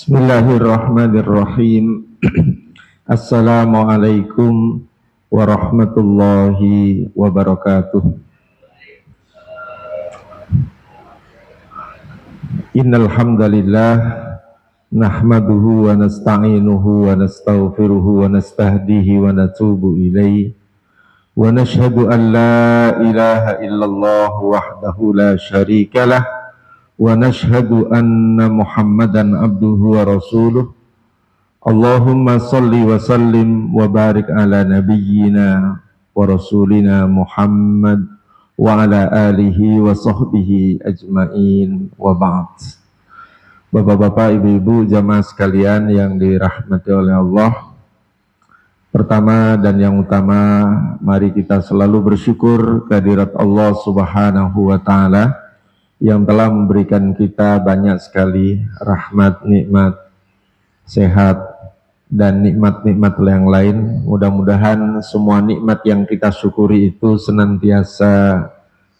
Bismillahirrahmanirrahim. Assalamualaikum warahmatullahi wabarakatuh. Innal hamdalillah nahmaduhu wa nasta'inuhu wa nastaghfiruhu wa nastahdihi wa natubu ilaihi wa nashhadu an la ilaha illallah wahdahu la syarikalah wa nashhadu anna Muhammadan abduhu wa rasuluh. Allahumma salli wa sallim wa barik ala nabiyyina wa rasulina Muhammad wa ala alihi wa sahbihi ajmain wa ba'd. Bapak-bapak, ibu-ibu, jamaah sekalian yang dirahmati oleh Allah, pertama dan yang utama, mari kita selalu bersyukur kehadirat Allah Subhanahu wa Ta'ala yang telah memberikan kita banyak sekali rahmat, nikmat, sehat, dan nikmat-nikmat yang lain. Mudah-mudahan semua nikmat yang kita syukuri itu senantiasa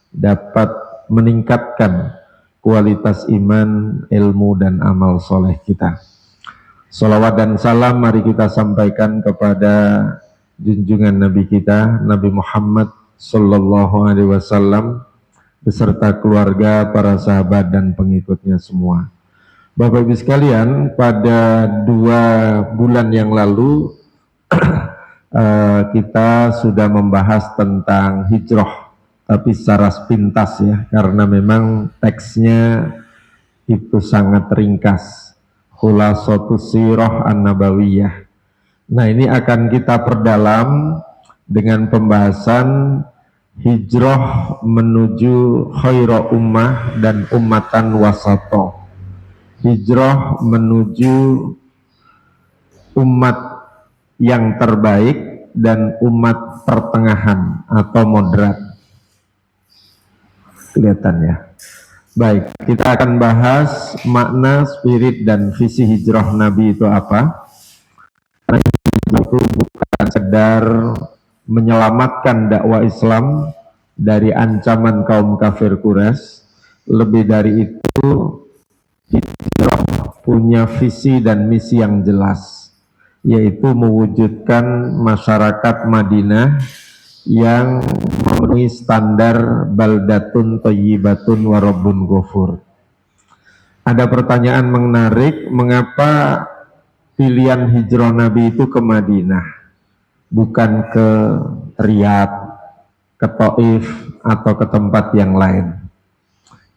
dapat meningkatkan kualitas iman, ilmu, dan amal soleh kita. Salawat dan salam mari kita sampaikan kepada junjungan Nabi kita, Nabi Muhammad Sallallahu Alaihi Wasallam, beserta keluarga, para sahabat, dan pengikutnya semua. Bapak Ibu sekalian, pada 2 bulan yang lalu kita sudah membahas tentang hijrah, tapi secara sepintas ya, karena memang teksnya itu sangat ringkas. Khulasatus sirah an-nabawiyah. Nah, ini akan kita perdalam dengan pembahasan hijrah menuju khaira ummah dan ummatan wasato. Hijrah menuju umat yang terbaik dan umat pertengahan atau moderat. Kelihatan ya. Baik, kita akan bahas makna, spirit, dan visi hijrah Nabi itu apa. Karena hijrah itu bukan sekedar menyelamatkan dakwah Islam dari ancaman kaum kafir Quraisy. Lebih dari itu, hijrah punya visi dan misi yang jelas, yaitu mewujudkan masyarakat Madinah yang memenuhi standar baldatun thayyibatun wa rabbun ghafur. Ada pertanyaan menarik, mengapa pilihan hijrah Nabi itu ke Madinah, bukan ke Riyadh, ke Taif, atau ke tempat yang lain?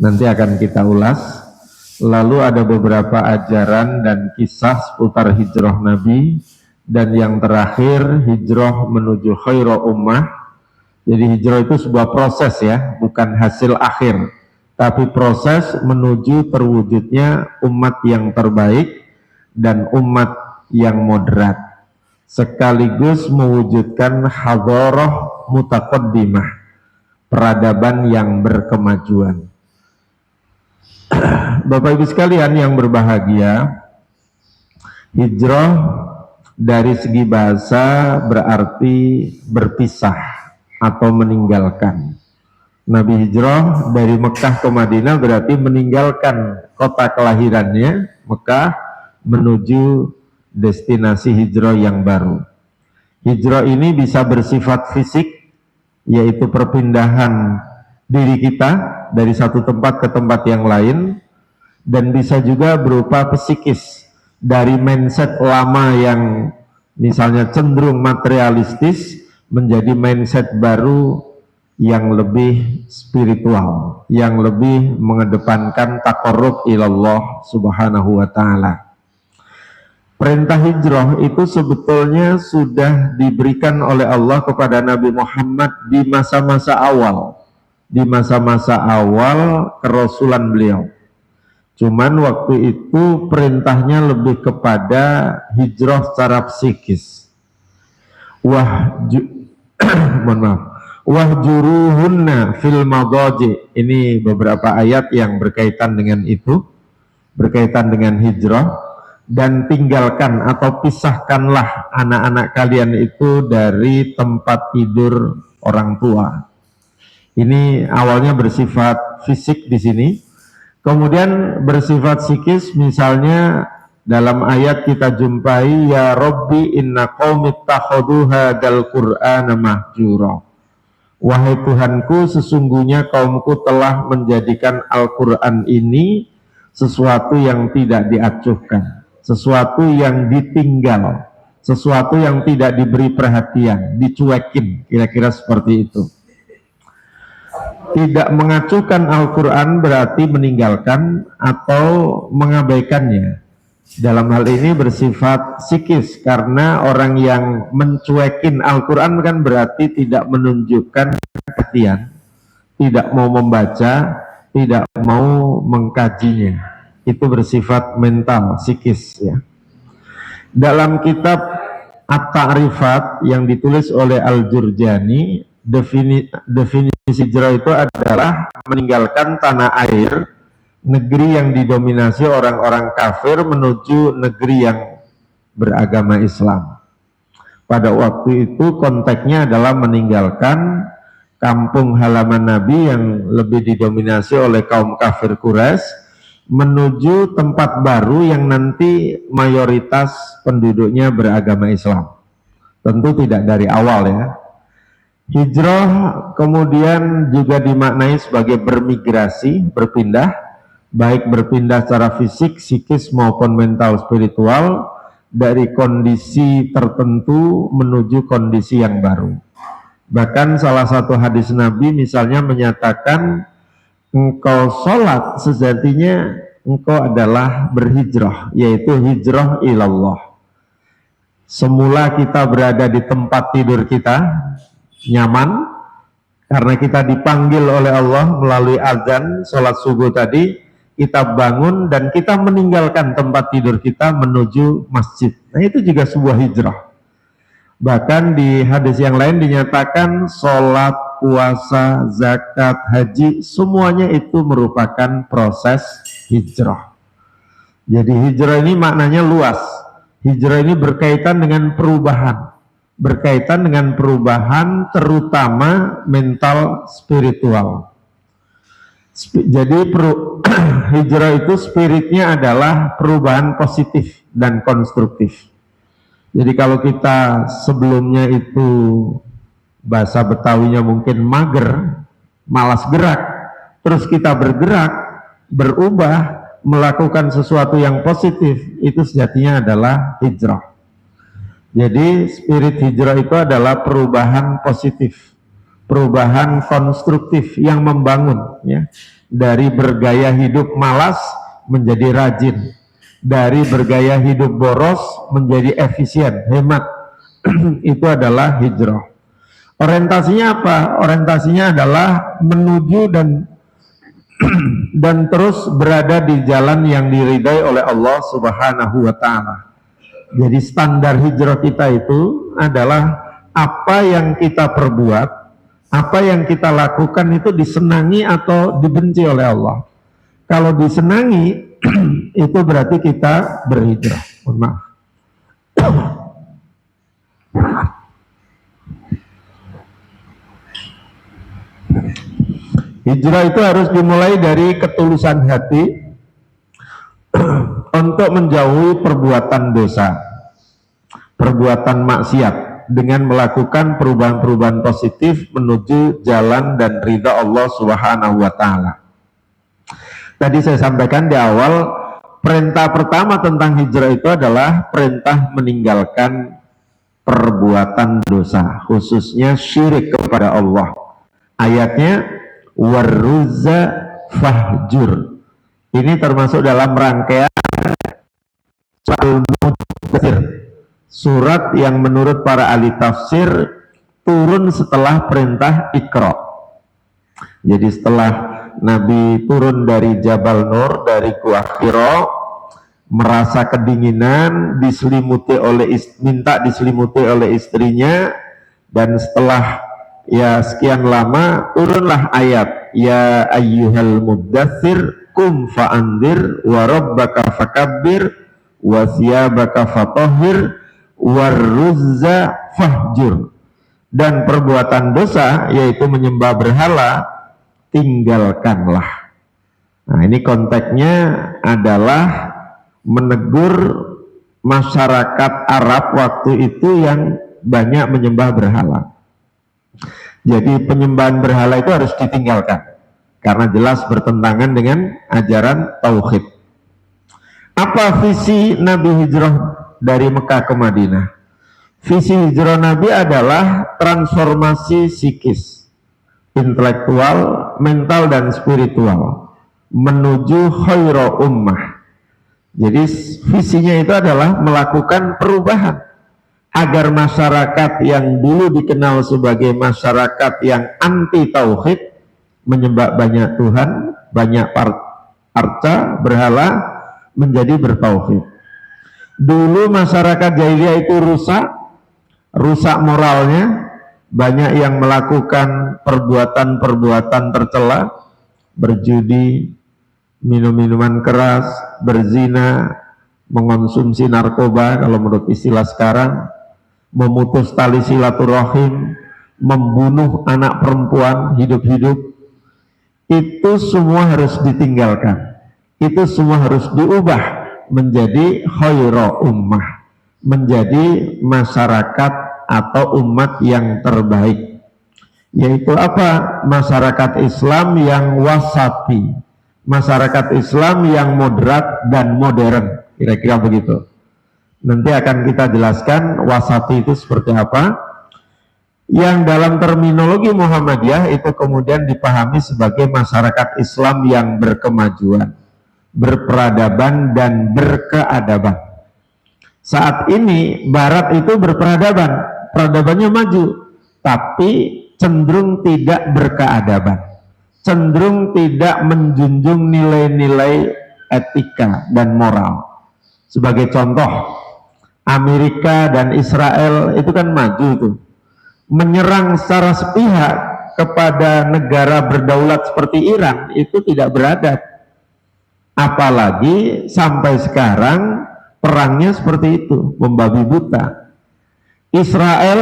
Nanti akan kita ulas. Lalu ada beberapa ajaran dan kisah seputar hijrah Nabi. Dan yang terakhir, hijrah menuju khaira ummah. Jadi hijrah itu sebuah proses ya, bukan hasil akhir, tapi proses menuju terwujudnya umat yang terbaik dan umat yang moderat, sekaligus mewujudkan hadharah mutaqaddimah, peradaban yang berkemajuan. Bapak Ibu sekalian yang berbahagia, hijrah dari segi bahasa berarti berpisah atau meninggalkan. Nabi hijrah dari Mekah ke Madinah berarti meninggalkan kota kelahirannya, Mekah, menuju destinasi hijrah yang baru. Hijrah ini bisa bersifat fisik, yaitu perpindahan diri kita dari satu tempat ke tempat yang lain, dan bisa juga berupa psikis, dari mindset lama yang misalnya cenderung materialistis menjadi mindset baru yang lebih spiritual, yang lebih mengedepankan taqarrub ilallah subhanahu wa ta'ala. Perintah hijrah itu sebetulnya sudah diberikan oleh Allah kepada Nabi Muhammad di masa-masa awal, kerasulan beliau. Cuman waktu itu perintahnya lebih kepada hijrah secara psikis. Wahjuruhunna fil madaji. Ini beberapa ayat yang berkaitan dengan itu, berkaitan dengan hijrah. Dan tinggalkan atau pisahkanlah anak-anak kalian itu dari tempat tidur orang tua. Ini awalnya bersifat fisik di sini, kemudian bersifat psikis, misalnya Dalam ayat kita jumpai ya Rabbi inna qaumi ittakhadhu hadzal qur'ana mahjura. Wahai Tuhanku, sesungguhnya kaumku telah menjadikan Al-Qur'an ini sesuatu yang tidak diacuhkan, sesuatu yang ditinggal, sesuatu yang tidak diberi perhatian, dicuekin, kira-kira seperti itu. Tidak mengacuhkan Al-Quran berarti meninggalkan atau mengabaikannya. Dalam hal ini bersifat psikis, karena orang yang mencuekin Al-Quran kan berarti tidak menunjukkan perhatian, tidak mau membaca, tidak mau mengkajinya. Itu bersifat mental, psikis ya. Dalam kitab At-Ta'rifat yang ditulis oleh Al-Jurjani, definisi hijrah itu adalah meninggalkan tanah air, negeri yang didominasi orang-orang kafir, menuju negeri yang beragama Islam. Pada waktu itu konteksnya adalah meninggalkan kampung halaman Nabi yang lebih didominasi oleh kaum kafir Quraisy, menuju tempat baru yang nanti mayoritas penduduknya beragama Islam. Tentu tidak dari awal ya. Hijrah kemudian juga dimaknai sebagai bermigrasi, berpindah, baik berpindah secara fisik, psikis maupun mental spiritual, dari kondisi tertentu menuju kondisi yang baru. Bahkan salah satu hadis Nabi misalnya menyatakan, engkau sholat sejatinya engkau adalah berhijrah, yaitu hijrah ilallah. Semula kita berada di tempat tidur kita nyaman karena kita dipanggil oleh Allah melalui azan sholat subuh tadi, kita bangun dan kita meninggalkan tempat tidur kita menuju masjid. Nah itu juga sebuah hijrah. Bahkan di hadis yang lain dinyatakan sholat, puasa, zakat, haji, semuanya itu merupakan proses hijrah. Jadi hijrah ini maknanya luas. Hijrah ini berkaitan dengan perubahan. Berkaitan dengan perubahan terutama mental spiritual. Jadi hijrah itu spiritnya adalah perubahan positif dan konstruktif. Jadi kalau kita sebelumnya itu bahasa Betawinya mungkin mager, malas gerak, terus kita bergerak, berubah, melakukan sesuatu yang positif, itu sejatinya adalah hijrah. Jadi spirit hijrah itu adalah perubahan positif, perubahan konstruktif yang membangun ya. Dari bergaya hidup malas menjadi rajin, dari bergaya hidup boros menjadi efisien, hemat. Itu adalah hijrah. Orientasinya apa? Orientasinya adalah menuju dan terus berada di jalan yang diridai oleh Allah Subhanahu wa ta'ala. Jadi standar hijrah kita itu adalah apa yang kita perbuat, apa yang kita lakukan itu disenangi atau dibenci oleh Allah. Kalau disenangi itu berarti kita berhijrah. Mohon maaf. Hijrah itu harus dimulai dari ketulusan hati untuk menjauhi perbuatan dosa, perbuatan maksiat, dengan melakukan perubahan-perubahan positif menuju jalan dan ridha Allah Subhanahu wa ta'ala. Tadi saya sampaikan di awal, perintah pertama tentang hijrah itu adalah perintah meninggalkan perbuatan dosa, khususnya syirik kepada Allah. Ayatnya warruza fahjur. Ini termasuk dalam rangkaian surat yang menurut para ahli tafsir turun setelah perintah Iqra. Jadi setelah Nabi turun dari Jabal Nur, dari Gua Hira, merasa kedinginan, minta diselimuti oleh istrinya, dan setelah ya sekian lama turunlah ayat ya ayyuhal muddatsir kum fa'andir wa rabbaka fakabbir wa thiyabaka fatahhir warruzza fahjur. Dan perbuatan dosa yaitu menyembah berhala tinggalkanlah. Nah ini konteksnya adalah menegur masyarakat Arab waktu itu yang banyak menyembah berhala. Jadi penyembahan berhala itu harus ditinggalkan karena jelas bertentangan dengan ajaran tauhid. Apa visi Nabi hijrah dari Mekah ke Madinah? Visi hijrah Nabi adalah transformasi psikis, intelektual, mental dan spiritual menuju khairu ummah. Jadi visinya itu adalah melakukan perubahan agar masyarakat yang dulu dikenal sebagai masyarakat yang anti tauhid, menyembah banyak Tuhan, banyak arca, berhala, menjadi bertauhid. Dulu masyarakat jahiliyah itu rusak moralnya, banyak yang melakukan perbuatan-perbuatan tercela, berjudi, minum minuman keras, berzina, mengonsumsi narkoba kalau menurut istilah sekarang, memutus tali silaturahim, membunuh anak perempuan hidup-hidup. Itu semua harus ditinggalkan, itu semua harus diubah menjadi khairu ummah, menjadi masyarakat atau umat yang terbaik, yaitu apa? Masyarakat Islam yang wasati, masyarakat Islam yang moderat dan modern, kira-kira begitu. Nanti akan kita jelaskan wasati itu seperti apa, yang dalam terminologi Muhammadiyah itu kemudian dipahami sebagai masyarakat Islam yang berkemajuan, berperadaban dan berkeadaban. Saat ini Barat itu berperadaban, peradabannya maju, tapi cenderung tidak berkeadaban, cenderung tidak menjunjung nilai-nilai etika dan moral. Sebagai contoh, Amerika dan Israel itu kan maju tuh, menyerang secara sepihak kepada negara berdaulat seperti Iran itu tidak beradab. Apalagi sampai sekarang perangnya seperti itu, membabi buta. Israel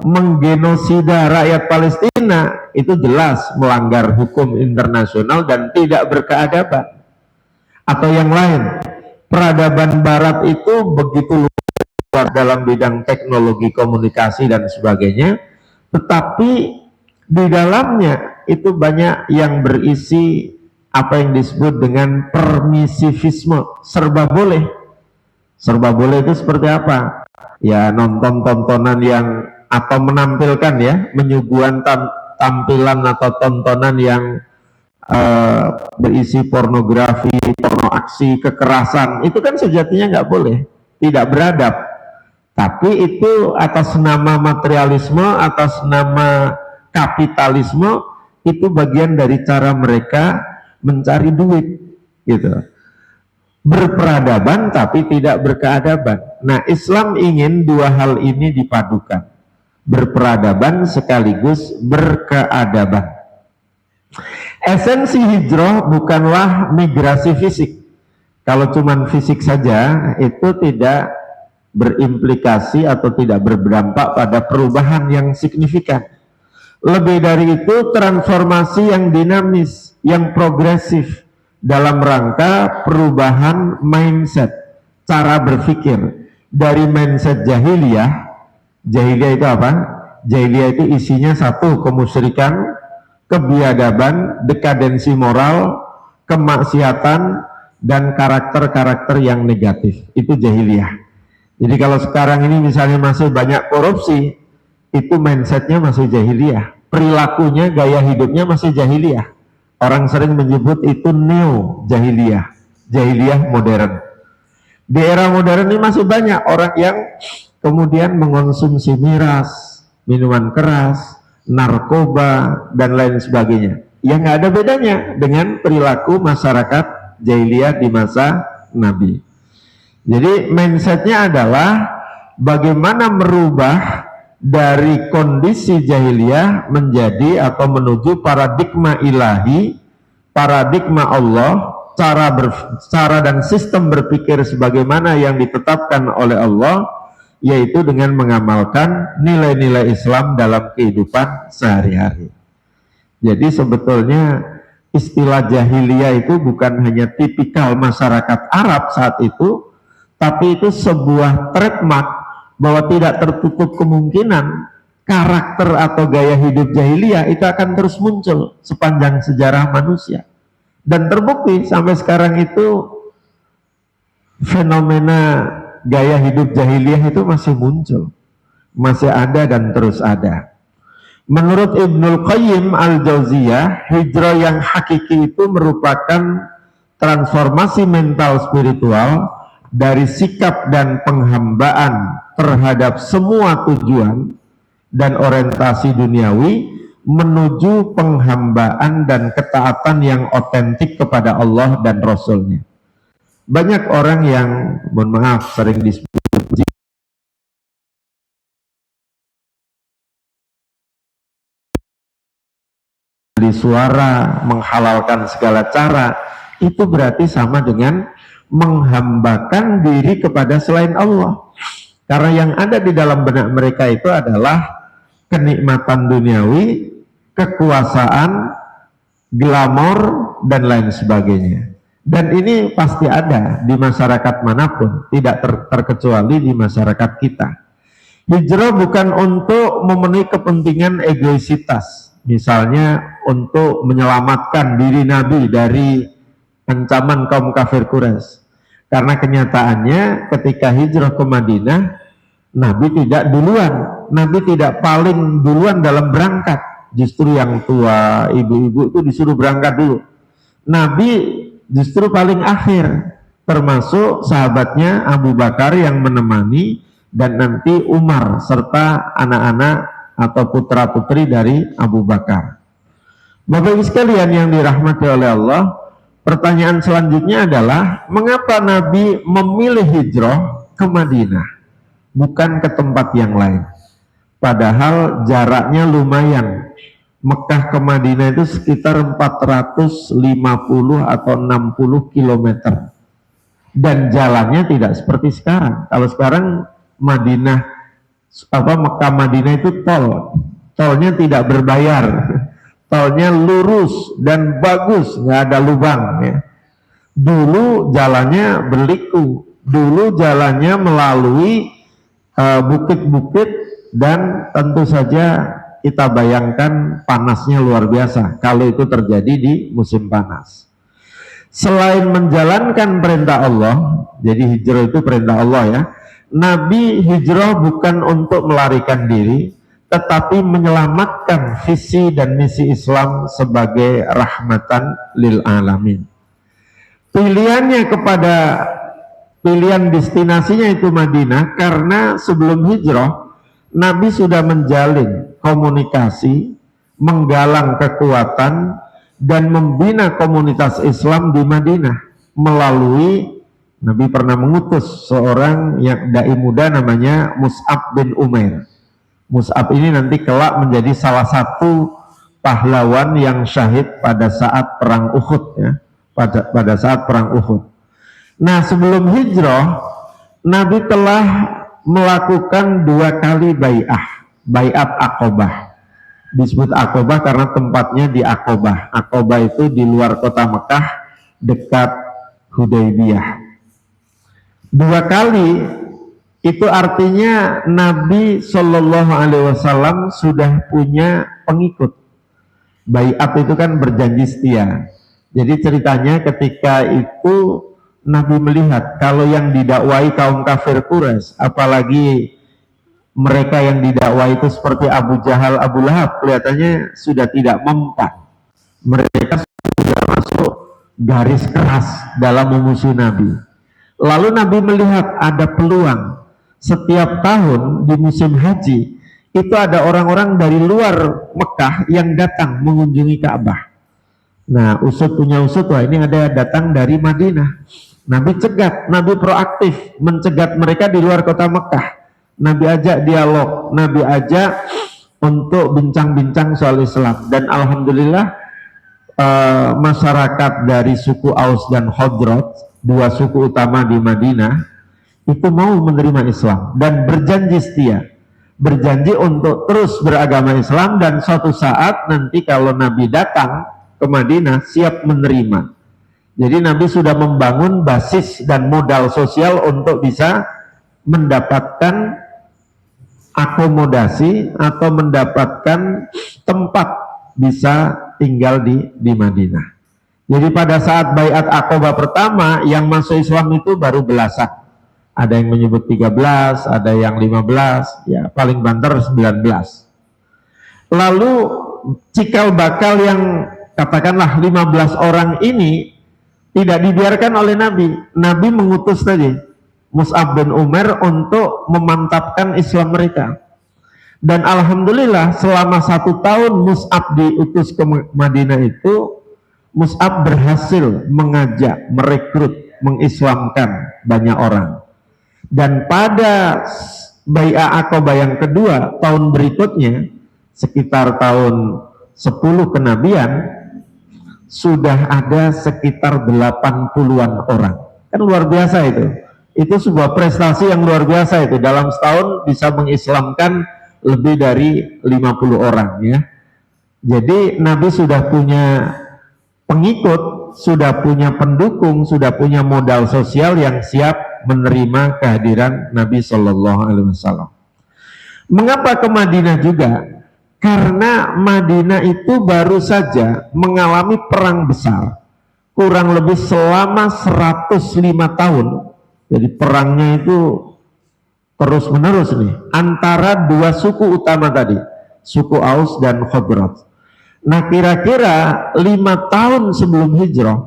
menggenosida rakyat Palestina itu jelas melanggar hukum internasional dan tidak berkeadaban. Atau yang lain, peradaban Barat itu begitu luar dalam bidang teknologi komunikasi dan sebagainya, tetapi di dalamnya itu banyak yang berisi apa yang disebut dengan permisivisme, serba boleh. Serba boleh itu seperti apa? Ya nonton tontonan yang atau menampilkan ya, menyuguhan tampilan atau tontonan yang berisi pornografi, porno aksi, kekerasan, itu kan sejatinya nggak boleh, tidak beradab. Tapi itu atas nama materialisme, atas nama kapitalisme, itu bagian dari cara mereka mencari duit, gitu. Berperadaban tapi tidak berkeadaban. Nah, Islam ingin dua hal ini dipadukan, berperadaban sekaligus berkeadaban. Esensi hijrah bukanlah migrasi fisik. Kalau cuman fisik saja itu tidak berimplikasi atau tidak berdampak pada perubahan yang signifikan. Lebih dari itu, transformasi yang dinamis, yang progresif dalam rangka perubahan mindset, cara berpikir dari mindset jahiliyah. Jahiliyah itu apa? Jahiliyah itu isinya satu, kemusyrikan, kebiadaban, dekadensi moral, kemaksiatan, dan karakter-karakter yang negatif. Itu jahiliyah. Jadi kalau sekarang ini misalnya masih banyak korupsi, itu mindsetnya masih jahiliyah, perilakunya, gaya hidupnya masih jahiliyah. Orang sering menyebut itu neo jahiliyah, jahiliyah modern. Di era modern ini masih banyak orang yang kemudian mengonsumsi miras, minuman keras, narkoba, dan lain sebagainya. Yang nggak ada bedanya dengan perilaku masyarakat jahiliyah di masa Nabi. Jadi mindsetnya adalah bagaimana merubah dari kondisi jahiliyah menjadi atau menuju paradigma ilahi, paradigma Allah, cara dan sistem berpikir sebagaimana yang ditetapkan oleh Allah, yaitu dengan mengamalkan nilai-nilai Islam dalam kehidupan sehari-hari. Jadi sebetulnya istilah jahiliyah itu bukan hanya tipikal masyarakat Arab saat itu, tapi itu sebuah trademark bahwa tidak tertutup kemungkinan karakter atau gaya hidup jahiliyah itu akan terus muncul sepanjang sejarah manusia. Dan terbukti sampai sekarang itu fenomena gaya hidup jahiliyah itu masih muncul, masih ada dan terus ada. Menurut Ibnul Qayyim Al-Jauziyah, hijrah yang hakiki itu merupakan transformasi mental spiritual dari sikap dan penghambaan terhadap semua tujuan dan orientasi duniawi menuju penghambaan dan ketaatan yang otentik kepada Allah dan Rasul-Nya. Banyak orang yang, mohon maaf, sering disebut di suara, menghalalkan segala cara, itu berarti sama dengan menghambakan diri kepada selain Allah. Karena yang ada di dalam benak mereka itu adalah kenikmatan duniawi, kekuasaan, glamor, dan lain sebagainya. Dan ini pasti ada di masyarakat manapun, tidak terkecuali di masyarakat kita. Hijrah bukan untuk memenuhi kepentingan egoisitas, misalnya untuk menyelamatkan diri Nabi dari ancaman kaum kafir Quraisy. Karena kenyataannya ketika hijrah ke Madinah, Nabi tidak duluan, Nabi tidak paling duluan dalam berangkat. Justru yang tua, ibu-ibu itu disuruh berangkat dulu. Nabi justru paling akhir, termasuk sahabatnya Abu Bakar yang menemani, dan nanti Umar serta anak-anak atau putra-putri dari Abu Bakar. Bapak Ibu sekalian yang dirahmati oleh Allah, pertanyaan selanjutnya adalah mengapa Nabi memilih hijrah ke Madinah, bukan ke tempat yang lain? Padahal jaraknya lumayan. Mekah ke Madinah itu sekitar 450 atau 60 km. Dan jalannya tidak seperti sekarang. Kalau sekarang Mekah Madinah itu tol. Tolnya tidak berbayar. Tolnya lurus dan bagus, nggak ada lubang ya. Dulu jalannya berliku. Dulu jalannya melalui bukit-bukit, dan tentu saja kita bayangkan panasnya luar biasa kalau itu terjadi di musim panas. Selain menjalankan perintah Allah, jadi hijrah itu perintah Allah ya, Nabi hijrah bukan untuk melarikan diri, tetapi menyelamatkan visi dan misi Islam sebagai rahmatan lil alamin. Pilihan destinasinya itu Madinah karena sebelum hijrah Nabi sudah menjalin komunikasi, menggalang kekuatan, dan membina komunitas Islam di Madinah melalui, Nabi pernah mengutus seorang yang dai muda namanya Mus'ab bin Umair. Mus'ab ini nanti kelak menjadi salah satu pahlawan yang syahid pada saat perang Uhud ya, pada saat perang Uhud. Nah, sebelum hijrah Nabi telah melakukan 2 kali baiat Aqobah. Disebut Aqobah karena tempatnya di Aqobah. Aqobah itu di luar kota Mekah, dekat Hudaybiyah. 2 kali itu artinya Nabi Shallallahu Alaihi Wasallam sudah punya pengikut. Baiat itu kan berjanji setia. Jadi ceritanya ketika itu Nabi melihat kalau yang didakwai kaum kafir Quraisy, apalagi mereka yang didakwai itu seperti Abu Jahal, Abu Lahab, kelihatannya sudah tidak mempan. Mereka sudah masuk garis keras dalam memusuhi Nabi. Lalu Nabi melihat ada peluang. Setiap tahun di musim haji itu ada orang-orang dari luar Mekah yang datang mengunjungi Ka'bah. Nah, usut punya usut, wah ini ada datang dari Madinah. Nabi cegat, Nabi proaktif mencegat mereka di luar kota Mekah. Nabi ajak dialog, Nabi ajak untuk bincang-bincang soal Islam. Dan alhamdulillah masyarakat dari suku Aus dan Khazraj, 2 suku utama di Madinah, itu mau menerima Islam dan berjanji setia, berjanji untuk terus beragama Islam. Dan suatu saat nanti kalau Nabi datang ke Madinah siap menerima. Jadi Nabi sudah membangun basis dan modal sosial untuk bisa mendapatkan akomodasi atau mendapatkan tempat bisa tinggal di Madinah. Jadi pada saat Baiat Aqabah pertama yang masuk Islam itu baru belasan. Ada yang menyebut 13, ada yang 15, ya paling banter 19. Lalu cikal bakal yang katakanlah 15 orang ini tidak dibiarkan oleh Nabi. Nabi mengutus tadi Mus'ab bin Umair untuk memantapkan Islam mereka. Dan alhamdulillah selama 1 tahun Mus'ab diutus ke Madinah itu, Mus'ab berhasil mengajak, merekrut, mengislamkan banyak orang. Dan pada Bai'ah Aqabah yang kedua tahun berikutnya, sekitar tahun 10 kenabian, sudah ada sekitar 80-an orang. Kan luar biasa itu. Itu sebuah prestasi yang luar biasa itu. Dalam setahun bisa mengislamkan lebih dari 50 orang ya. Jadi Nabi sudah punya pengikut, sudah punya pendukung, sudah punya modal sosial yang siap menerima kehadiran Nabi Shallallahu Alaihi Wasallam. Mengapa ke Madinah juga? Karena Madinah itu baru saja mengalami perang besar, kurang lebih selama 105 tahun. Jadi perangnya itu terus menerus nih, antara dua suku utama tadi, suku Aus dan Khazraj. Nah kira-kira 5 tahun sebelum hijrah,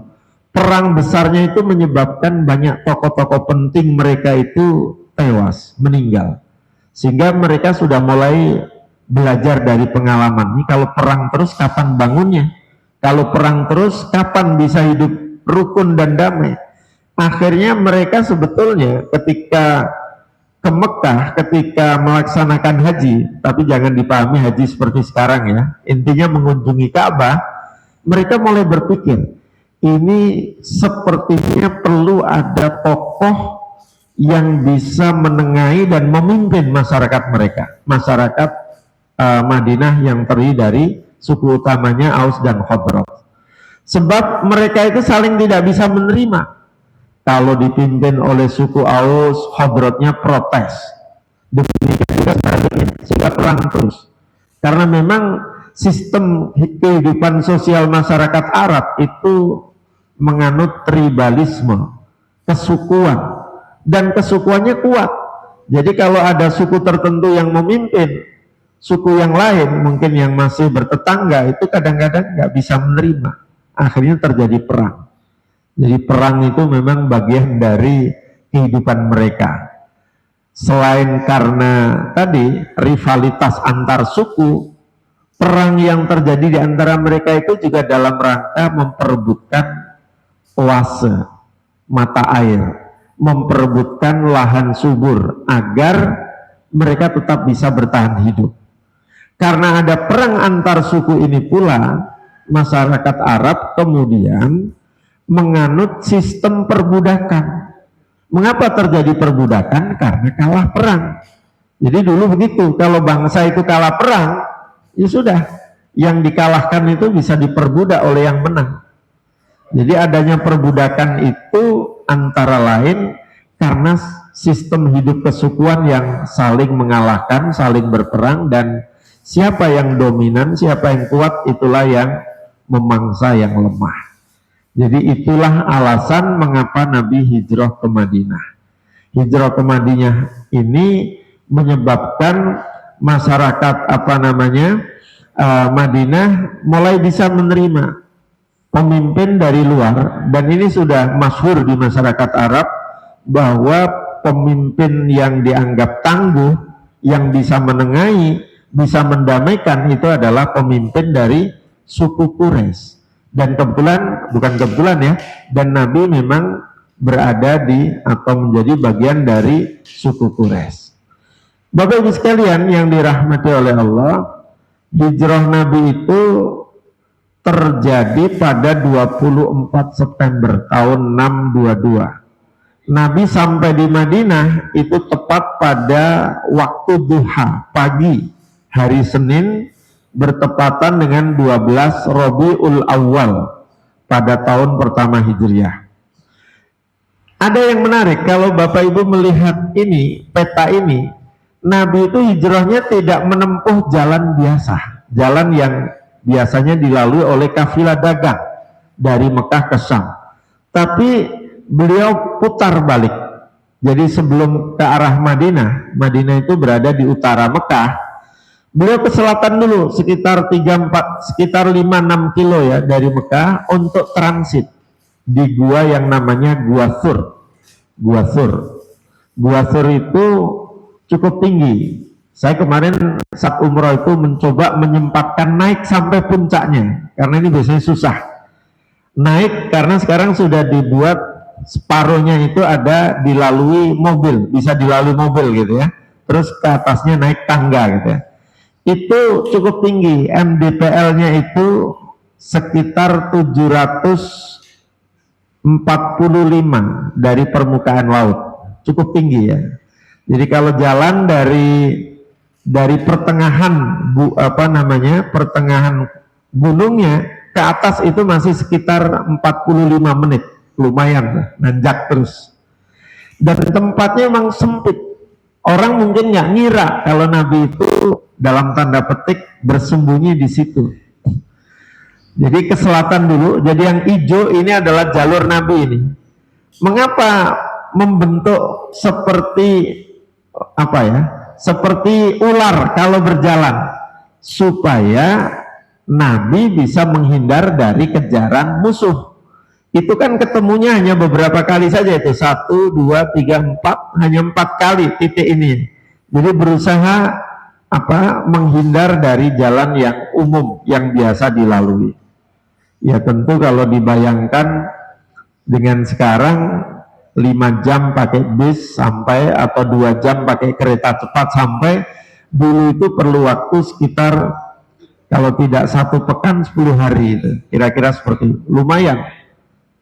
perang besarnya itu menyebabkan banyak tokoh-tokoh penting mereka itu tewas, meninggal. Sehingga mereka sudah mulai belajar dari pengalaman. Ini kalau perang terus kapan bangunnya? Kalau perang terus kapan bisa hidup rukun dan damai? Akhirnya mereka sebetulnya ketika ke Mekah, ketika melaksanakan haji, tapi jangan dipahami haji seperti sekarang ya, intinya mengunjungi Ka'bah, mereka mulai berpikir, ini sepertinya perlu ada tokoh yang bisa menengahi dan memimpin masyarakat mereka, masyarakat Madinah yang terdiri dari suku utamanya Aus dan Khazraj. Sebab mereka itu saling tidak bisa menerima. Kalau dipimpin oleh suku Aus, Khazrajnya protes. Demikian juga sebaliknya, sehingga perang terus. Karena memang sistem kehidupan sosial masyarakat Arab itu menganut tribalisme, kesukuan, dan kesukuannya kuat. Jadi kalau ada suku tertentu yang memimpin, suku yang lain mungkin yang masih bertetangga itu kadang-kadang nggak bisa menerima. Akhirnya terjadi perang. Jadi perang itu memang bagian dari kehidupan mereka. Selain karena tadi rivalitas antar suku, perang yang terjadi di antara mereka itu juga dalam rangka memperebutkan oase, mata air, memperebutkan lahan subur agar mereka tetap bisa bertahan hidup. Karena ada perang antar suku ini pula, masyarakat Arab kemudian menganut sistem perbudakan. Mengapa terjadi perbudakan? Karena kalah perang. Jadi dulu begitu, kalau bangsa itu kalah perang, ya sudah, yang dikalahkan itu bisa diperbudak oleh yang menang. Jadi adanya perbudakan itu antara lain karena sistem hidup kesukuan yang saling mengalahkan, saling berperang, dan siapa yang dominan, siapa yang kuat, itulah yang memangsa yang lemah. Jadi itulah alasan mengapa Nabi hijrah ke Madinah. Hijrah ke Madinah ini menyebabkan masyarakat Madinah mulai bisa menerima pemimpin dari luar, dan ini sudah masyhur di masyarakat Arab bahwa pemimpin yang dianggap tangguh, yang bisa menengahi, bisa mendamaikan itu adalah pemimpin dari suku Quraisy. Dan bukan kebetulan ya, dan Nabi memang berada di atau menjadi bagian dari suku Quraisy. Bapak Ibu sekalian yang dirahmati oleh Allah, hijrah Nabi itu terjadi pada 24 September tahun 622. Nabi sampai di Madinah itu tepat pada waktu duha, pagi hari Senin bertepatan dengan 12 Rabiul Awal pada tahun pertama Hijriah. Ada yang menarik, kalau Bapak Ibu melihat ini, peta ini, Nabi itu hijrahnya tidak menempuh jalan biasa, jalan yang biasanya dilalui oleh kafilah dagang dari Mekah ke Syam. Tapi beliau putar balik. Jadi sebelum ke arah Madinah, Madinah itu berada di utara Mekah, beliau ke selatan dulu sekitar 5-6 kilo ya dari Mekah untuk transit di gua yang namanya Gua Thur. Gua Thur. Gua Thur itu cukup tinggi. Saya kemarin saat umroh itu mencoba menyempatkan naik sampai puncaknya karena ini biasanya susah. Naik karena sekarang sudah dibuat separuhnya itu ada dilalui mobil, bisa dilalui mobil gitu ya. Terus ke atasnya naik tangga gitu ya. Itu cukup tinggi, MDPL-nya itu sekitar 745 dari permukaan laut, cukup tinggi ya. Jadi kalau jalan dari pertengahan pertengahan gunungnya ke atas itu masih sekitar 45 menit, lumayan nanjak terus. Dan tempatnya memang sempit. Orang mungkin nggak ngira kalau Nabi itu dalam tanda petik bersembunyi di situ. Jadi ke selatan dulu. Jadi yang hijau ini adalah jalur Nabi ini. Mengapa membentuk seperti seperti ular kalau berjalan, supaya Nabi bisa menghindar dari kejaran musuh. Itu kan ketemunya hanya beberapa kali saja, itu 1, 2, 3, 4, hanya 4 kali titik ini. Jadi berusaha menghindar dari jalan yang umum yang biasa dilalui. Ya tentu kalau dibayangkan dengan sekarang 5 jam pakai bis sampai atau 2 jam pakai kereta cepat sampai, dulu itu perlu waktu sekitar kalau tidak 1 pekan 10 hari itu. Kira-kira seperti itu. Lumayan.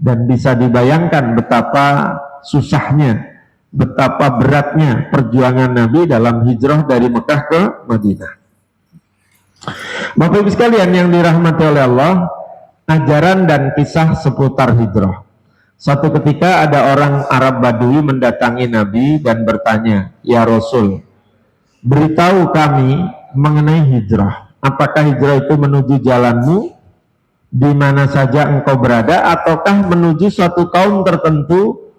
Dan bisa dibayangkan betapa susahnya, betapa beratnya perjuangan Nabi dalam hijrah dari Mekah ke Madinah. Bapak Ibu sekalian yang dirahmati oleh Allah, ajaran dan kisah seputar hijrah. Suatu ketika ada orang Arab Badui mendatangi Nabi dan bertanya, "Ya Rasul, beritahu kami mengenai hijrah. Apakah hijrah itu menuju jalanmu di mana saja engkau berada, ataukah menuju suatu kaum tertentu,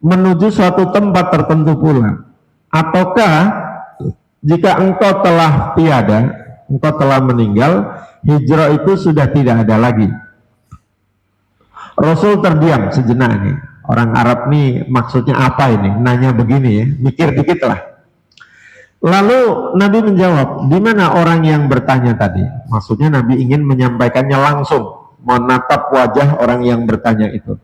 menuju suatu tempat tertentu pula? Ataukah jika engkau telah tiada, engkau telah meninggal, hijrah itu sudah tidak ada lagi?" Rasul terdiam sejenak nih. Orang Arab nih maksudnya apa ini? Nanya begini ya, mikir dikit lah. Lalu Nabi menjawab, di mana orang yang bertanya tadi? Maksudnya Nabi ingin menyampaikannya langsung, menatap wajah orang yang bertanya itu.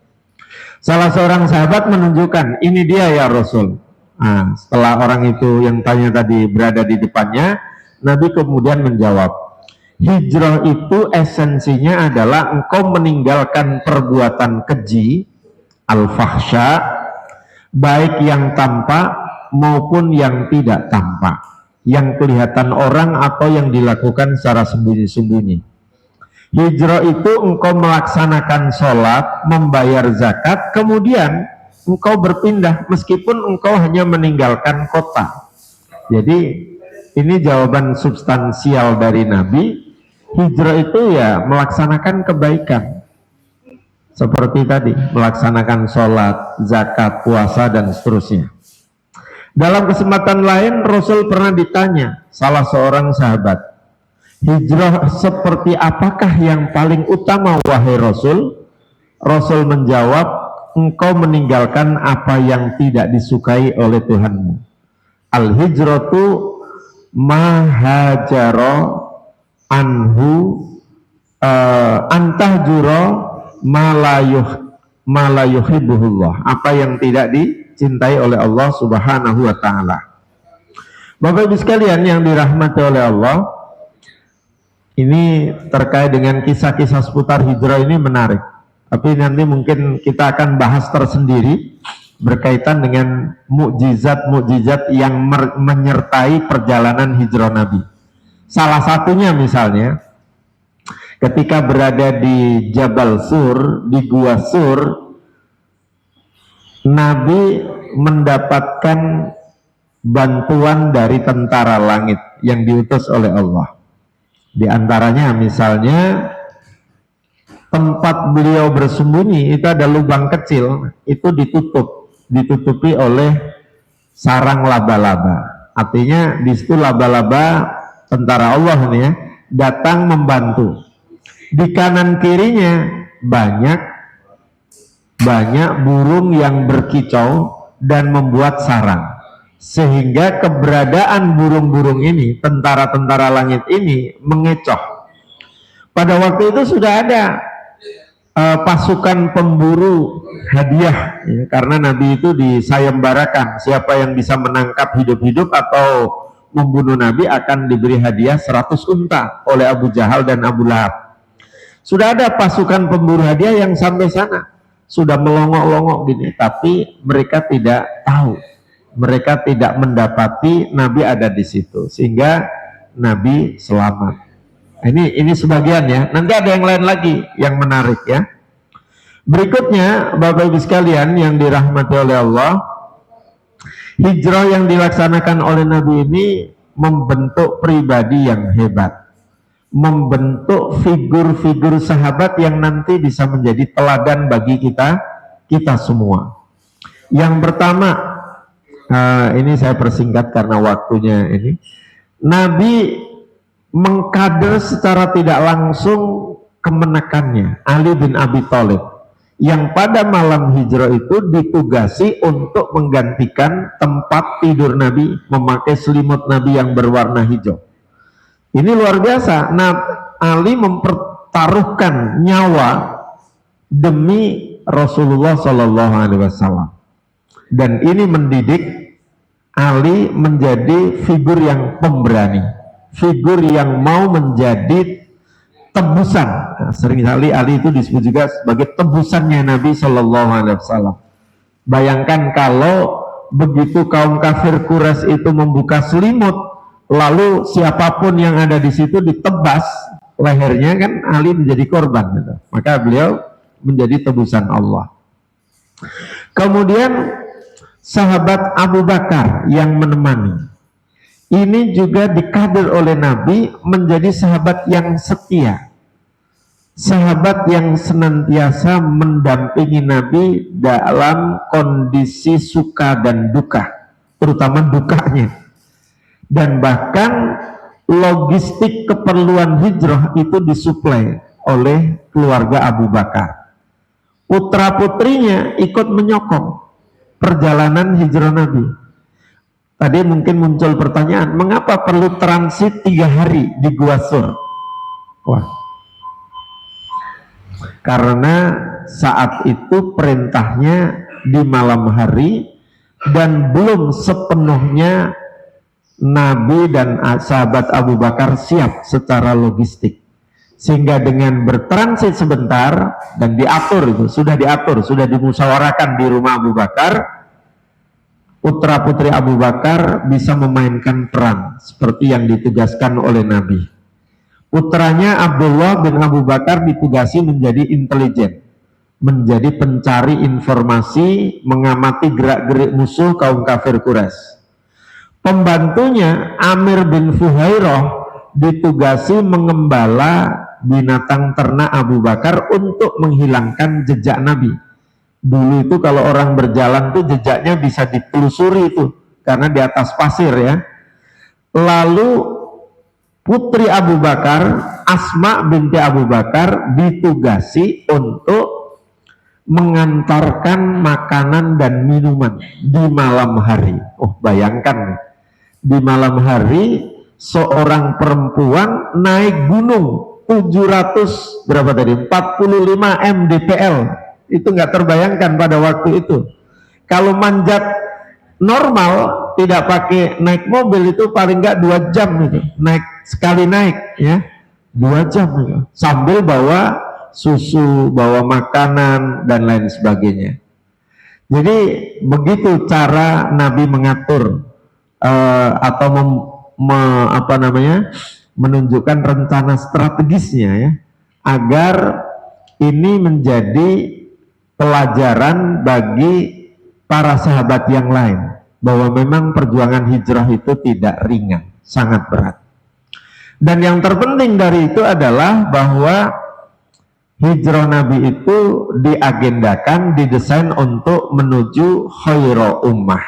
Salah seorang sahabat menunjukkan, ini dia ya Rasul. Nah, setelah orang itu yang tanya tadi berada di depannya, Nabi kemudian menjawab, hijrah itu esensinya adalah engkau meninggalkan perbuatan keji, al-fahsya, baik yang tampak maupun yang tidak tampak, yang kelihatan orang atau yang dilakukan secara sembunyi-sembunyi. Hijrah itu engkau melaksanakan sholat, membayar zakat, kemudian engkau berpindah meskipun engkau hanya meninggalkan kota. Jadi ini jawaban substansial dari Nabi. Hijrah itu ya melaksanakan kebaikan seperti tadi, melaksanakan sholat, zakat, puasa, dan seterusnya. Dalam kesempatan lain Rasul pernah ditanya salah seorang sahabat, hijrah seperti apakah yang paling utama wahai Rasul? Rasul menjawab, engkau meninggalkan apa yang tidak disukai oleh Tuhanmu. Al-hijratu mahajaro anhu antahjuro malayuhibuhullah, apa yang tidak dicintai oleh Allah subhanahu wa ta'ala. Bapak Ibu sekalian yang dirahmati oleh Allah, ini terkait dengan kisah-kisah seputar hijrah ini menarik, tapi nanti mungkin kita akan bahas tersendiri berkaitan dengan mukjizat-mukjizat yang menyertai perjalanan hijrah Nabi. Salah satunya misalnya ketika berada di Jabal Sur, di Gua Sur, Nabi mendapatkan bantuan dari tentara langit yang diutus oleh Allah. Di antaranya misalnya tempat beliau bersembunyi itu ada lubang kecil, itu ditutupi oleh sarang laba-laba. Artinya di situ laba-laba tentara Allah ini ya, datang membantu. Di kanan kirinya banyak burung yang berkicau dan membuat sarang, sehingga keberadaan burung-burung ini, tentara-tentara langit ini mengecoh. Pada waktu itu sudah ada pasukan pemburu hadiah ya, karena Nabi itu disayembarakan, siapa yang bisa menangkap hidup-hidup atau membunuh Nabi akan diberi hadiah 100 unta oleh Abu Jahal dan Abu Lahab. Sudah ada pasukan pemburu hadiah yang sampai sana, sudah melongok-longok gini, tapi mereka tidak tahu, mereka tidak mendapati Nabi ada di situ, sehingga Nabi selamat. Ini sebagian ya. Nanti ada yang lain lagi yang menarik ya. Berikutnya, Bapak Ibu sekalian yang dirahmati oleh Allah, hijrah yang dilaksanakan oleh Nabi ini membentuk pribadi yang hebat, membentuk figur-figur sahabat yang nanti bisa menjadi teladan bagi kita semua. Yang pertama, ini saya persingkat karena waktunya ini. Nabi mengkader secara tidak langsung kemenakannya Ali bin Abi Thalib, yang pada malam hijrah itu ditugasi untuk menggantikan tempat tidur Nabi, memakai selimut Nabi yang berwarna hijau. Ini luar biasa. Nah, Ali mempertaruhkan nyawa demi Rasulullah Shallallahu Alaihi Wasallam, dan ini mendidik Ali menjadi figur yang pemberani, figur yang mau menjadi tebusan. Nah, seringkali Ali itu disebut juga sebagai tebusannya Nabi Shallallahu Alaihi Wasallam. Bayangkan kalau begitu kaum kafir Quraisy itu membuka selimut, lalu siapapun yang ada di situ ditebas lehernya, kan Ali menjadi korban gitu. Maka beliau menjadi tebusan Allah. Kemudian sahabat Abu Bakar yang menemani, ini juga dikader oleh Nabi menjadi sahabat yang setia, sahabat yang senantiasa mendampingi Nabi dalam kondisi suka dan duka, terutama dukanya. Dan bahkan logistik keperluan hijrah itu disuplai oleh keluarga Abu Bakar. Putra-putrinya ikut menyokong perjalanan hijrah Nabi. Tadi mungkin muncul pertanyaan, mengapa perlu transit 3 hari di Gua Sur? Wah, karena saat itu perintahnya di malam hari dan belum sepenuhnya Nabi dan sahabat Abu Bakar siap secara logistik, sehingga dengan bertransit sebentar dan diatur, itu sudah diatur, sudah dimusyawarahkan di rumah Abu Bakar, putra-putri Abu Bakar bisa memainkan peran seperti yang ditugaskan oleh Nabi. Putranya Abdullah bin Abu Bakar ditugasi menjadi intelijen, menjadi pencari informasi, mengamati gerak-gerik musuh kaum kafir Quraisy. Pembantunya Amir bin Fuhairah ditugasi mengembala binatang ternak Abu Bakar untuk menghilangkan jejak Nabi. Dulu itu kalau orang berjalan tuh jejaknya bisa ditelusuri itu, karena di atas pasir ya. Lalu putri Abu Bakar, Asma binti Abu Bakar, ditugasi untuk mengantarkan makanan dan minuman di malam hari. Oh, bayangkan, di malam hari seorang perempuan naik gunung 700 berapa tadi? 45 mdpl. Itu nggak terbayangkan pada waktu itu. Kalau manjat normal, tidak pakai naik mobil, itu paling nggak 2 jam itu. Naik sekali naik ya, 2 jam itu. Sambil bawa susu, bawa makanan dan lain sebagainya. Jadi begitu cara Nabi mengatur atau menunjukkan rencana strategisnya ya, agar ini menjadi pelajaran bagi para sahabat yang lain bahwa memang perjuangan hijrah itu tidak ringan, sangat berat. Dan yang terpenting dari itu adalah bahwa hijrah Nabi itu diagendakan, didesain untuk menuju khairu ummah,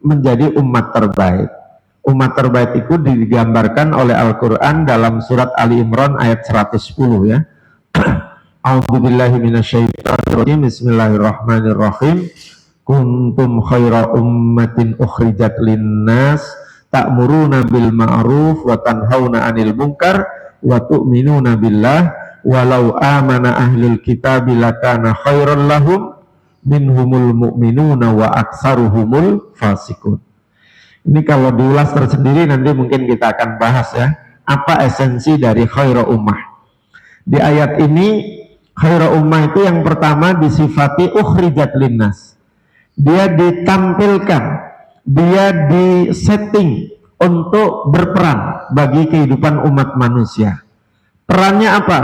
menjadi umat terbaik. Umat terbaik itu digambarkan oleh Al-Quran dalam surat Ali Imran ayat 110 ya. A'udzubillahi minasyaitonirrajim. Bismillahirrahmanirrahim. Kuntum khaira ummatin ukhrijat linnas ta'muruna bil ma'ruf wa tanhauna 'anil munkar wa tu'minuna billah walau amana ahlul kitabi lakana khairan lahum minhumul mu'minuna wa aktsaruhumul fasiqun. Ini kalau diulas tersendiri nanti mungkin kita akan bahas ya, apa esensi dari khairu ummah. Di ayat ini khairu ummah itu yang pertama disifati ukhrijat linnas. Dia ditampilkan, dia disetting untuk berperan bagi kehidupan umat manusia. Perannya apa?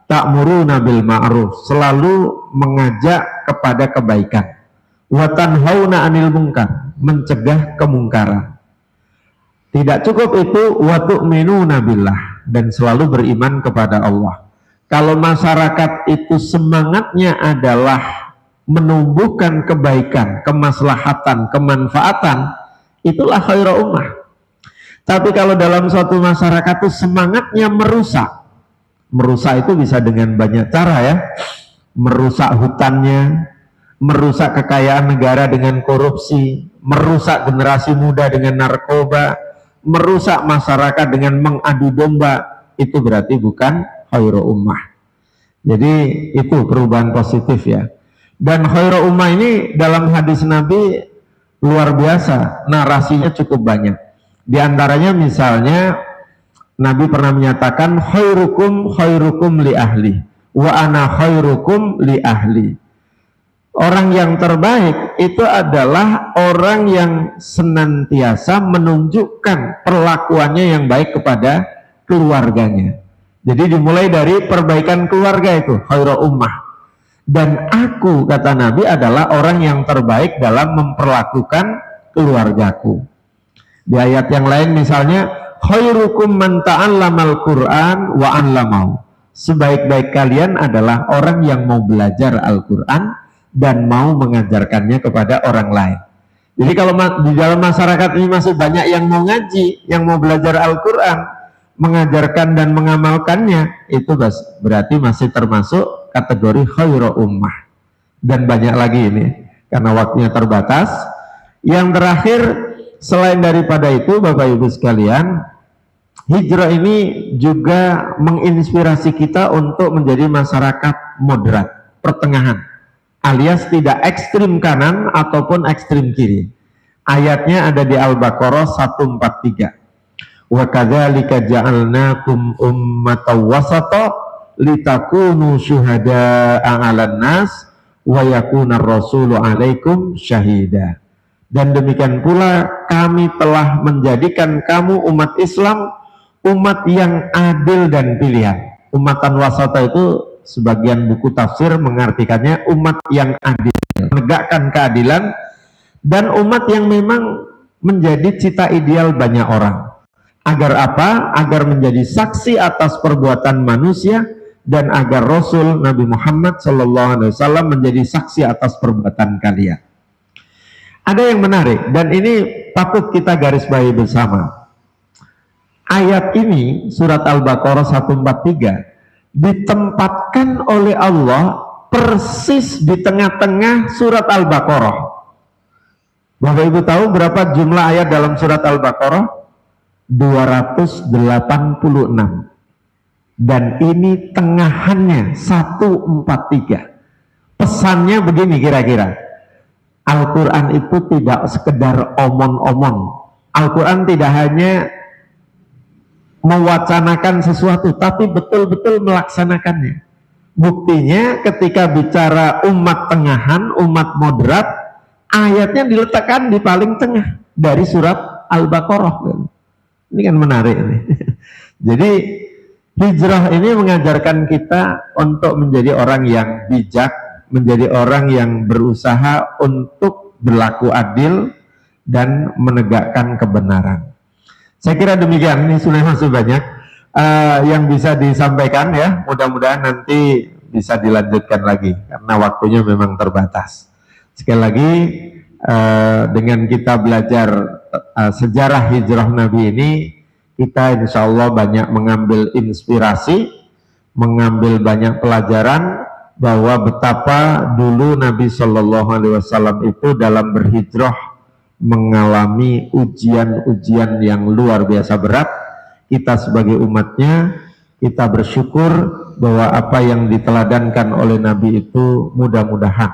Ta'muruna bil ma'ruf, selalu mengajak kepada kebaikan. Wa tanhauna 'anil munkar, mencegah kemungkaran. Tidak cukup itu, wa tu'minuna billah, dan selalu beriman kepada Allah. Kalau masyarakat itu semangatnya adalah menumbuhkan kebaikan, kemaslahatan, kemanfaatan, itulah khairu ummah. Tapi kalau dalam suatu masyarakat itu semangatnya merusak, merusak itu bisa dengan banyak cara ya, merusak hutannya, merusak kekayaan negara dengan korupsi, merusak generasi muda dengan narkoba, merusak masyarakat dengan mengadu domba, itu berarti bukan khairu ummah. Jadi itu perubahan positif ya. Dan khairu ummah ini dalam hadis Nabi luar biasa, narasinya cukup banyak. Di antaranya misalnya Nabi pernah menyatakan khairukum khairukum li ahli wa ana khairukum li ahli. Orang yang terbaik itu adalah orang yang senantiasa menunjukkan perlakuannya yang baik kepada keluarganya. Jadi dimulai dari perbaikan keluarga itu khairu ummah. Dan aku, kata Nabi, adalah orang yang terbaik dalam memperlakukan keluargaku. Di ayat yang lain misalnya, khairukum man ta'allamal Qur'an wa 'allamahu. Sebaik-baik kalian adalah orang yang mau belajar Al-Qur'an dan mau mengajarkannya kepada orang lain. Jadi kalau di dalam masyarakat ini masih banyak yang mau ngaji, yang mau belajar Al-Qur'an, mengajarkan dan mengamalkannya, itu berarti masih termasuk kategori khairu ummah. Dan banyak lagi ini, karena waktunya terbatas. Yang terakhir, selain daripada itu Bapak Ibu sekalian, hijrah ini juga menginspirasi kita untuk menjadi masyarakat moderat, pertengahan, alias tidak ekstrim kanan ataupun ekstrim kiri. Ayatnya ada di Al-Baqarah 143. Wa kadzalika ja'alnakum ummatan wasata litakunu syuhada'a 'alan nas wa yakuna ar-rasulu 'alaikum syahida. Dan demikian pula kami telah menjadikan kamu umat Islam umat yang adil dan pilihan. Umatan wasata itu sebagian buku tafsir mengartikannya umat yang adil, menegakkan keadilan, dan umat yang memang menjadi cita ideal banyak orang. Agar apa? Agar menjadi saksi atas perbuatan manusia dan agar Rasul Nabi Muhammad SAW menjadi saksi atas perbuatan kalian. Ada yang menarik dan ini patut kita garis bawahi bersama. Ayat ini surat Al-Baqarah 143 ditempatkan oleh Allah persis di tengah-tengah surat Al-Baqarah. Bapak Ibu tahu berapa jumlah ayat dalam surat Al-Baqarah? 286. Dan ini tengahannya 143. Pesannya begini kira-kira. Al-Quran itu tidak sekedar omong-omong. Al-Quran tidak hanya mewacanakan sesuatu, tapi betul-betul melaksanakannya. Buktinya ketika bicara umat tengahan, umat moderat, ayatnya diletakkan di paling tengah dari surat Al-Baqarah. Ini kan menarik ini. Jadi hijrah ini mengajarkan kita untuk menjadi orang yang bijak, menjadi orang yang berusaha untuk berlaku adil dan menegakkan kebenaran. Saya kira demikian, ini sudah masih banyak yang bisa disampaikan ya, mudah-mudahan nanti bisa dilanjutkan lagi karena waktunya memang terbatas. Sekali lagi dengan kita belajar sejarah hijrah Nabi ini, kita insya Allah banyak mengambil inspirasi, mengambil banyak pelajaran bahwa betapa dulu Nabi Shallallahu Alaihi Wasallam itu dalam berhijrah mengalami ujian-ujian yang luar biasa berat. Kita sebagai umatnya, kita bersyukur bahwa apa yang diteladankan oleh Nabi itu mudah-mudahan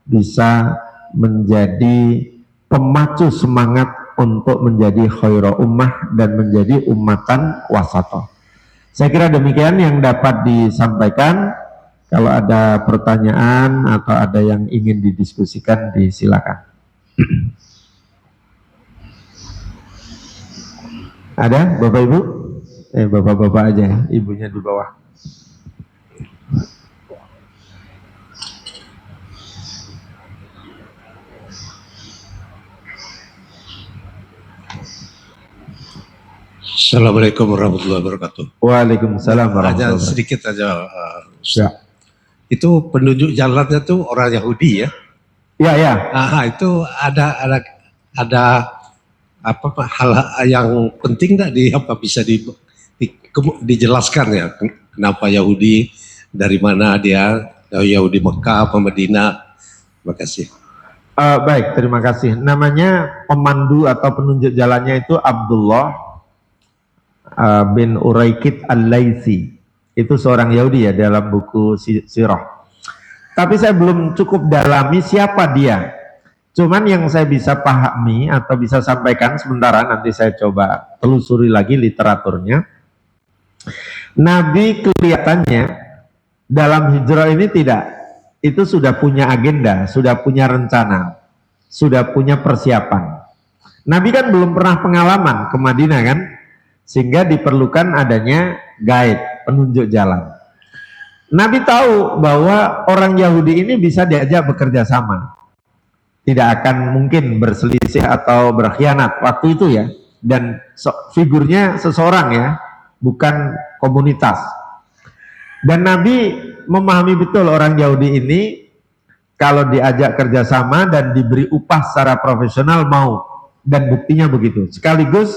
bisa menjadi pemacu semangat untuk menjadi khairul ummah dan menjadi ummatan wasatoh. Saya kira demikian yang dapat disampaikan. Kalau ada pertanyaan atau ada yang ingin didiskusikan, disilakan. Ada Bapak Ibu? Bapak-bapak aja ya, ibunya di bawah. Assalamualaikum warahmatullahi wabarakatuh. Waalaikumsalam warahmatullahi wabarakatuh. Sedikit aja, ya. Itu penunjuk jalannya tuh orang Yahudi ya? Ya, ya. Itu ada apa hal yang penting nggak bisa dijelaskan ya? Kenapa Yahudi, dari mana dia? Yahudi Mekah apa Madinah? Terima kasih. Baik, terima kasih. Namanya pemandu atau penunjuk jalannya itu Abdullah bin Uraikid Al-Laitsi. Itu seorang Yahudi ya dalam buku sirah. Tapi saya belum cukup dalami siapa dia. Cuman yang saya bisa pahami atau bisa sampaikan sementara, nanti saya coba telusuri lagi literaturnya. Nabi kelihatannya dalam hijrah ini tidak, itu sudah punya agenda, sudah punya rencana, sudah punya persiapan. Nabi kan belum pernah pengalaman ke Madinah kan, sehingga diperlukan adanya guide, penunjuk jalan. Nabi tahu bahwa orang Yahudi ini bisa diajak bekerja sama, tidak akan mungkin berselisih atau berkhianat waktu itu ya, dan figurnya seseorang ya, bukan komunitas. Dan Nabi memahami betul orang Yahudi ini kalau diajak kerjasama dan diberi upah secara profesional mau, dan buktinya begitu. Sekaligus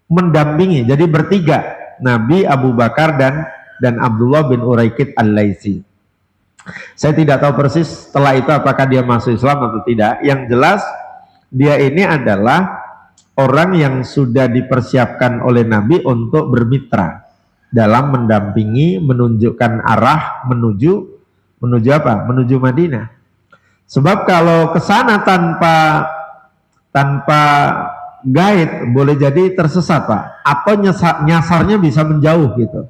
mendampingi, jadi bertiga, Nabi, Abu Bakar dan Abdullah bin Uraikid Al-Laitsi. Saya tidak tahu persis setelah itu apakah dia masuk Islam atau tidak. Yang jelas dia ini adalah orang yang sudah dipersiapkan oleh Nabi untuk bermitra dalam mendampingi, menunjukkan arah menuju apa? Menuju Madinah. Sebab kalau ke sana tanpa guide boleh jadi tersesat Pak, atau nyasarnya bisa menjauh gitu.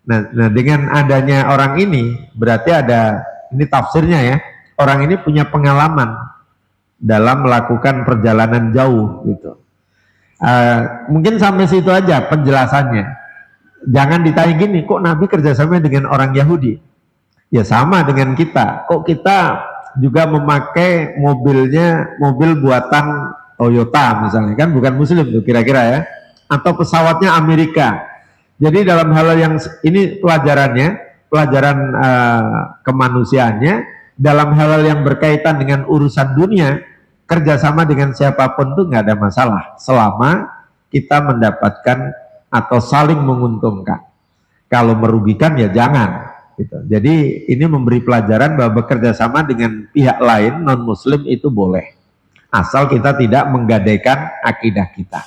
Nah dengan adanya orang ini berarti ada, ini tafsirnya ya, orang ini punya pengalaman dalam melakukan perjalanan jauh gitu. Mungkin sampai situ aja penjelasannya. Jangan ditanya gini, kok Nabi kerjasama dengan orang Yahudi? Ya sama dengan kita, kok kita juga memakai mobil buatan Toyota misalnya, kan bukan muslim tuh kira-kira ya, atau pesawatnya Amerika. Jadi dalam hal yang ini pelajaran kemanusiaannya, dalam hal yang berkaitan dengan urusan dunia, kerjasama dengan siapapun tuh nggak ada masalah, selama kita mendapatkan atau saling menguntungkan. Kalau merugikan ya jangan. Gitu. Jadi ini memberi pelajaran bahwa bekerja sama dengan pihak lain non muslim itu boleh, asal kita tidak menggadaikan akidah kita.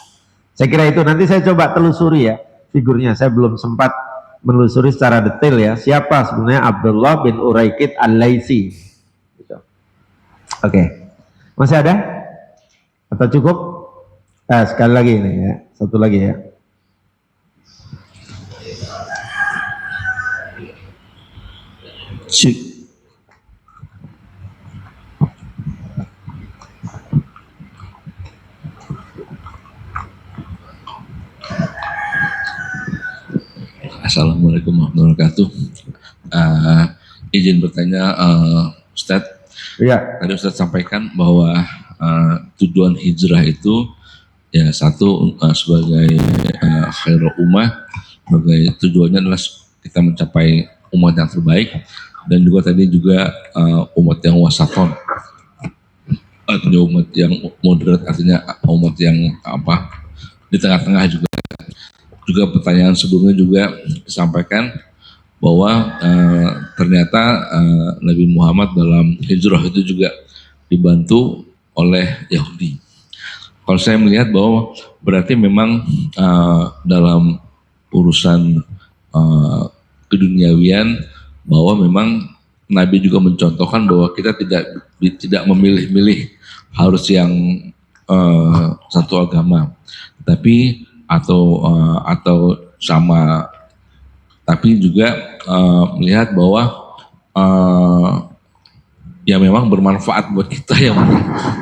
Saya kira itu, nanti saya coba telusuri ya figurnya, saya belum sempat menelusuri secara detail ya siapa sebenarnya Abdullah bin Uraikid Al-Laitsi. Gitu. Oke, masih ada atau cukup? Sekali lagi ini ya, satu lagi ya. Assalamualaikum warahmatullahi wabarakatuh. Izin bertanya, Ustadz. Ya. Tadi Ustadz sampaikan bahwa tujuan hijrah itu ya satu sebagai khairul ummah, sebagai tujuannya adalah kita mencapai umat yang terbaik, dan juga tadi juga umat yang wasaton, artinya umat yang moderat, artinya umat yang di tengah-tengah juga. Juga pertanyaan sebelumnya juga disampaikan bahwa ternyata Nabi Muhammad dalam hijrah itu juga dibantu oleh Yahudi. Kalau saya melihat bahwa berarti memang dalam urusan keduniawian, bahwa memang Nabi juga mencontohkan bahwa kita tidak memilih-milih harus yang satu agama, tapi atau sama, tapi juga melihat bahwa ya memang bermanfaat buat kita, yang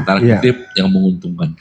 tanda kutip yang menguntungkan.